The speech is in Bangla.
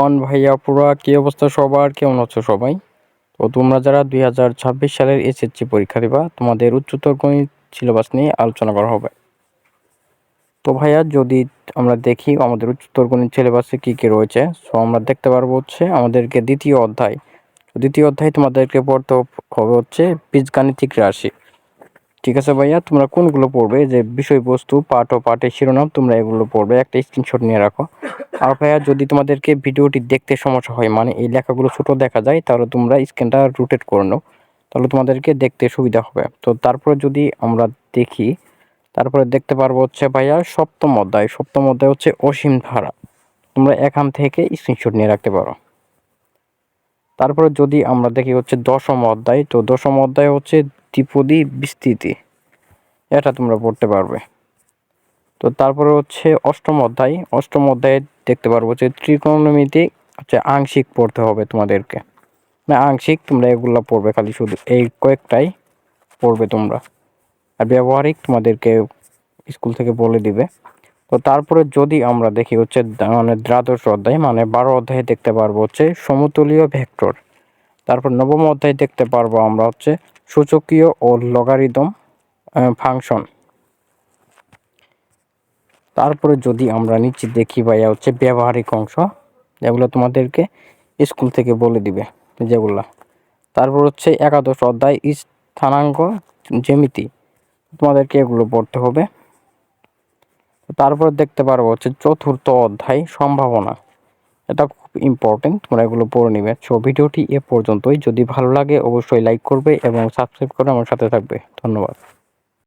এভরিওয়ান, ভাইয়া পুরা কি অবস্থা সবার, কেমন আছো সবাই? তো তোমরা যারা 2026 সালের এসএসসি পরীক্ষা দিবা, তোমাদের উচ্চতর গণিত সিলেবাস নিয়ে আলোচনা করা হবে। তো ভাইয়া যদি আমরা দেখি আমাদের উচ্চতর গণিত সিলেবাসে কি কি রয়েছে, সো আমরা দেখতে পারবো হচ্ছে আমাদেরকে দ্বিতীয় অধ্যায় তোমাদেরকে পড়তে হবে হচ্ছে বীজগাণিতিক রাশি। ঠিক আছে ভাইয়া, তোমরা কোনগুলো পড়বে, যে বিষয়বস্তু, পাঠ ও পাঠের শিরোনাম, তোমরা এগুলো পড়বে, একটা স্ক্রিনশট নিয়ে রাখো। আর ভাইয়া যদি তোমাদেরকে ভিডিওটি দেখতে সমস্যা হয়, মানে এই লেখাগুলো ছোট দেখা যায়, তাহলে তোমরা স্ক্রিনটা রোটেট করে নাও, তাহলে তোমাদেরকে দেখতে সুবিধা হবে। তো তারপরে যদি আমরা দেখি, তারপরে দেখতে পারবো হচ্ছে ভাইয়া সপ্তম অধ্যায় হচ্ছে অসীম ধারা। তোমরা এখান থেকে স্ক্রিনশট নিয়ে রাখতে পারো। তারপরে যদি আমরা দেখি হচ্ছে দশম অধ্যায়, তো দশম অধ্যায় হচ্ছে দ্বিপদী বিস্তৃতি, এটা তোমরা পড়তে পারবে। তো তারপরে হচ্ছে অষ্টম অধ্যায়ে দেখতে পারবো যে ত্রিকোণমিতি হচ্ছে আংশিক পড়তে হবে তোমাদেরকে, না আংশিক, তোমরা এগুলো পড়বে, খালি শুধু এই কয়েকটাই পড়বে তোমরা, আর ব্যবহারিক তোমাদেরকে স্কুল থেকে বলে দিবে। তো তারপরে যদি আমরা দেখি হচ্ছে মানে দ্বাদশ অধ্যায়, মানে 12 অধ্যায়ে দেখতে পারবো হচ্ছে সমতলীয় ভেক্টর। তারপর নবম অধ্যায়ে দেখতে পারবো আমরা হচ্ছে সূচকীয় ও লগারিদম ফাংশন। তারপরে যদি আমরা নিচে দেখি ভাইয়া হচ্ছে ব্যবহারিক অংশ, যেগুলো তোমাদেরকে স্কুল থেকে বলে দিবে যেগুলা। তারপর হচ্ছে একাদশ অধ্যায় স্থানাঙ্ক জ্যামিতি, তোমাদেরকে এগুলো পড়তে হবে। তারপর দেখতে পারবো হচ্ছে চতুর্থ অধ্যায় সম্ভাবনা, এটা খুব ইম্পর্টেন্ট, তোমরা এগুলো পড়ে নিবে। সো ভিডিওটি এ পর্যন্তই, যদি ভালো লাগে অবশ্যই লাইক করবে এবং সাবস্ক্রাইব করে আমার সাথে থাকবে। ধন্যবাদ।